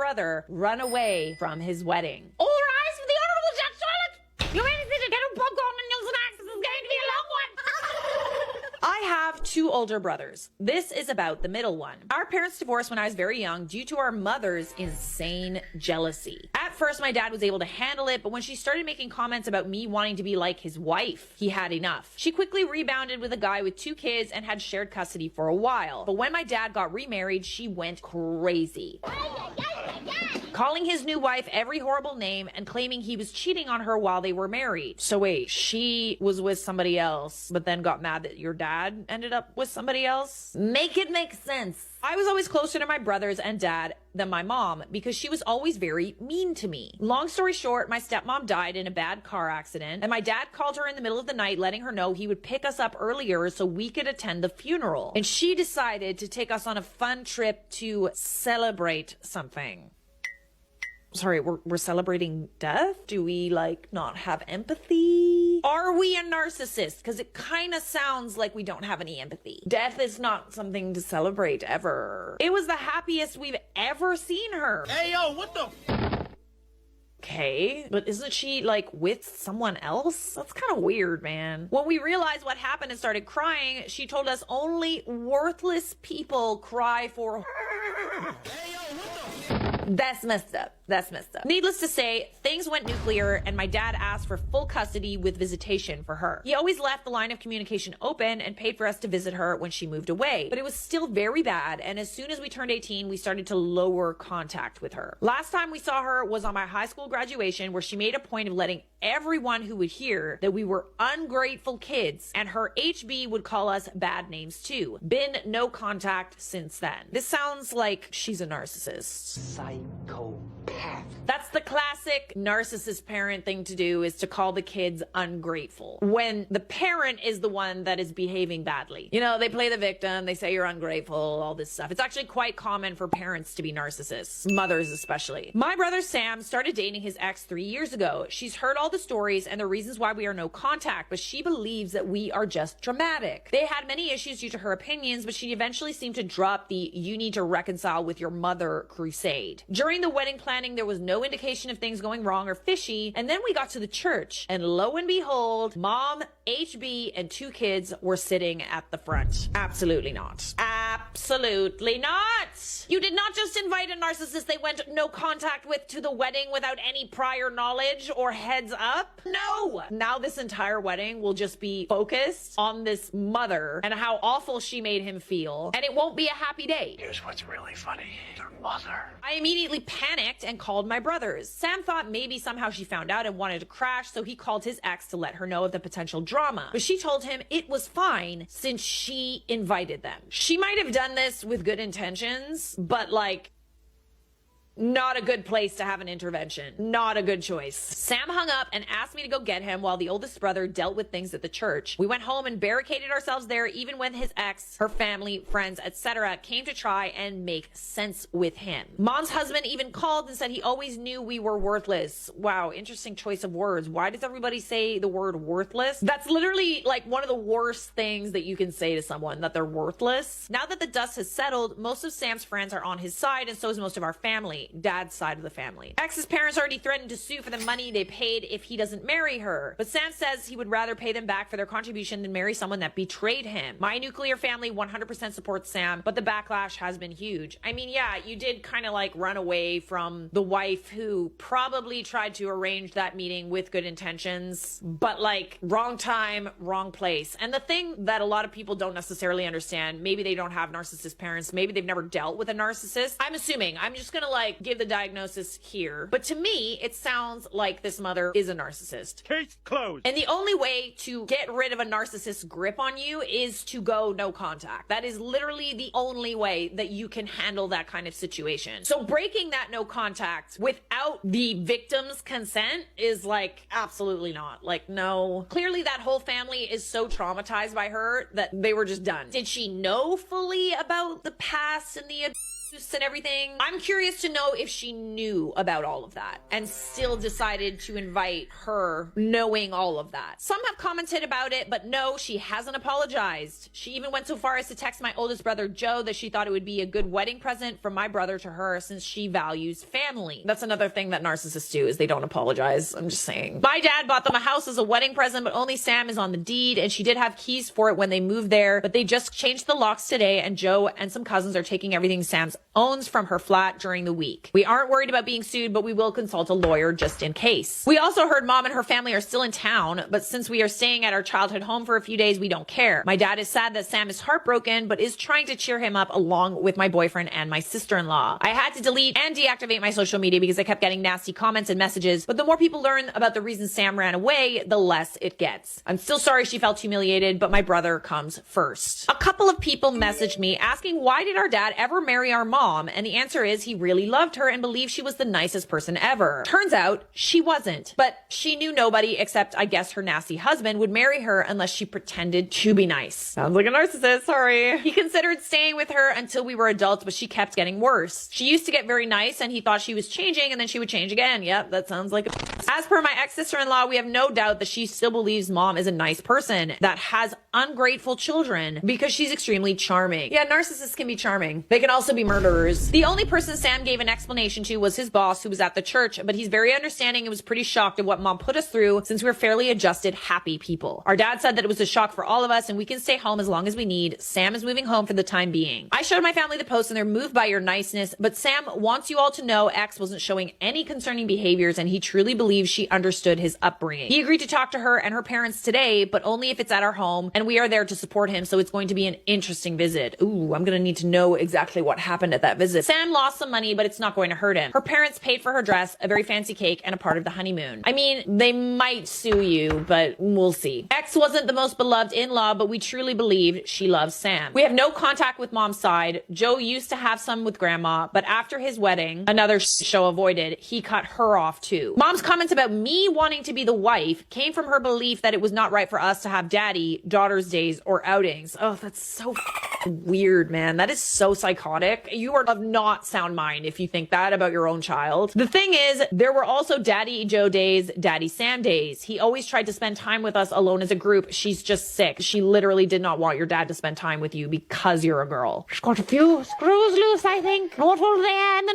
brother run away from his wedding. All rise for the Honorable Judge Charlotte! You ready to get a popcorn and your snacks? This is going to be a long one. I have two older brothers. This is about the middle one. Our parents divorced when I was very young due to our mother's insane jealousy. At first, my dad was able to handle it, but when she started making comments about me wanting to be like his wife, he had enough. She quickly rebounded with a guy with 2 kids and had shared custody for a while. But when my dad got remarried, she went crazy, calling his new wife every horrible name and claiming he was cheating on her while they were married. So wait, she was with somebody else, but then got mad that your dad ended up with somebody else? Make it make sense. I was always closer to my brothers and dad than my mom because she was always very mean to me. Long story short, my stepmom died in a bad car accident, and my dad called her in the middle of the night letting her know he would pick us up earlier so we could attend the funeral. And she decided to take us on a fun trip to celebrate something. Sorry, we're celebrating death? Do we, like, not have empathy? Are we a narcissist? Because it kind of sounds like we don't have any empathy. Death is not something to celebrate ever. It was the happiest we've ever seen her. Hey, yo, what the... Okay, but isn't she, like, with someone else? That's kind of weird, man. When we realized what happened and started crying, she told us only worthless people cry for... Hey, yo, what the... That's messed up. That's messed up. Needless to say, things went nuclear and my dad asked for full custody with visitation for her. He always left the line of communication open and paid for us to visit her when she moved away. But it was still very bad, and as soon as we turned 18, we started to lower contact with her. Last time we saw her was on my high school graduation, where she made a point of letting everyone who would hear that we were ungrateful kids, and her HB would call us bad names too. Been no contact since then. This sounds like she's a narcissist. Psychopath. That's the classic narcissist parent thing to do, is to call the kids ungrateful when the parent is the one that is behaving badly. You know, they play the victim, they say you're ungrateful, all this stuff. It's actually quite common for parents to be narcissists, mothers especially. My brother Sam started dating his ex 3 years ago. She's heard all the stories and the reasons why we are no contact, but she believes that we are just dramatic. They had many issues due to her opinions, but she eventually seemed to drop the "you need to reconcile with your mother" crusade. During the wedding planning, there was no indication of things going wrong or fishy, and then we got to the church, and lo and behold, mom, HB, and 2 kids were sitting at the front. Absolutely not. Absolutely not! You did not just invite a narcissist they went no contact with to the wedding without any prior knowledge or heads up. No! Now this entire wedding will just be focused on this mother and how awful she made him feel, and it won't be a happy day. Here's what's really funny. Your mother. I immediately panicked and called my brothers. Sam thought maybe somehow she found out and wanted to crash, so he called his ex to let her know of the potential drama. But she told him it was fine since she invited them. She might have done this with good intentions, but like, not a good place to have an intervention. Not a good choice. Sam hung up and asked me to go get him while the oldest brother dealt with things at the church. We went home and barricaded ourselves there, even when his ex, her family, friends, etc. came to try and make sense with him. Mom's husband even called and said he always knew we were worthless. Wow, interesting choice of words. Why does everybody say the word worthless? That's literally like one of the worst things that you can say to someone, that they're worthless. Now that the dust has settled, most of Sam's friends are on his side, and so is most of our family. Dad's side of the family. Ex's parents already threatened to sue for the money they paid if he doesn't marry her, but Sam says he would rather pay them back for their contribution than marry someone that betrayed him. My nuclear family 100% supports Sam, but the backlash has been huge. I mean, yeah, you did kind of like run away from the wife who probably tried to arrange that meeting with good intentions, but like, wrong time, wrong place. And the thing that a lot of people don't necessarily understand, maybe they don't have narcissist parents, maybe they've never dealt with a narcissist. I'm assuming, I'm just gonna like give the diagnosis here, but to me it sounds like this mother is a narcissist. Case closed. And the only way to get rid of a narcissist's grip on you is to go no contact. That is literally the only way that you can handle that kind of situation. So breaking that no contact without the victim's consent is like, absolutely not. Like, no. Clearly that whole family is so traumatized by her that they were just done. Did she know fully about the past and the and everything. I'm curious to know if she knew about all of that and still decided to invite her knowing all of that. Some have commented about it, but no, she hasn't apologized. She even went so far as to text my oldest brother Joe that she thought it would be a good wedding present from my brother to her since she values family. That's another thing that narcissists do, is they don't apologize. I'm just saying. My dad bought them a house as a wedding present, but only Sam is on the deed, and she did have keys for it when they moved there, but they just changed the locks today, and Joe and some cousins are taking everything Sam's owns from her flat during the week. We aren't worried about being sued, but we will consult a lawyer just in case. We also heard Mom and her family are still in town, but since we are staying at our childhood home for a few days, we don't care. My dad is sad that Sam is heartbroken, but is trying to cheer him up along with my boyfriend and my sister-in-law. I had to delete and deactivate my social media because I kept getting nasty comments and messages, but the more people learn about the reason Sam ran away, the less it gets. I'm still sorry she felt humiliated, but my brother comes first. A couple of people messaged me asking why did our dad ever marry our mom, and the answer is he really loved her and believed she was the nicest person ever. Turns out she wasn't, but she knew nobody except I guess her nasty husband would marry her unless she pretended to be nice. Sounds like a narcissist, sorry. He considered staying with her until we were adults, but she kept getting worse. She used to get very nice and he thought she was changing and then she would change again. Yep, that sounds like As per my ex-sister-in-law, we have no doubt that she still believes Mom is a nice person that has ungrateful children because she's extremely charming. Yeah, narcissists can be charming. They can also be murderers. The only person Sam gave an explanation to was his boss who was at the church, but he's very understanding and was pretty shocked at what Mom put us through since we're fairly adjusted, happy people. Our dad said that it was a shock for all of us and we can stay home as long as we need. Sam is moving home for the time being. I showed my family the post and they're moved by your niceness, but Sam wants you all to know X wasn't showing any concerning behaviors and he truly believes she understood his upbringing. He agreed to talk to her and her parents today, but only if it's at our home and we are there to support him, so it's going to be an interesting visit. Ooh, I'm gonna need to know exactly what happened at that visit. Sam lost some money, but it's not going to hurt him. Her parents paid for her dress, a very fancy cake, and a part of the honeymoon. I mean, they might sue you, but we'll see. X wasn't the most beloved in-law, but we truly believe she loves Sam. We have no contact with Mom's side. Joe used to have some with Grandma, but after his wedding, another show avoided, he cut her off too. Mom's comments about me wanting to be the wife came from her belief that it was not right for us to have daddy, daughter's days, or outings. Oh, that's so weird, man. That is so psychotic. You are of not sound mind if you think that about your own child. The thing is, there were also Daddy Joe days, Daddy Sam days. He always tried to spend time with us alone as a group. She's just sick. She literally did not want your dad to spend time with you because you're a girl. She's got a few screws loose, I think. Not all there in the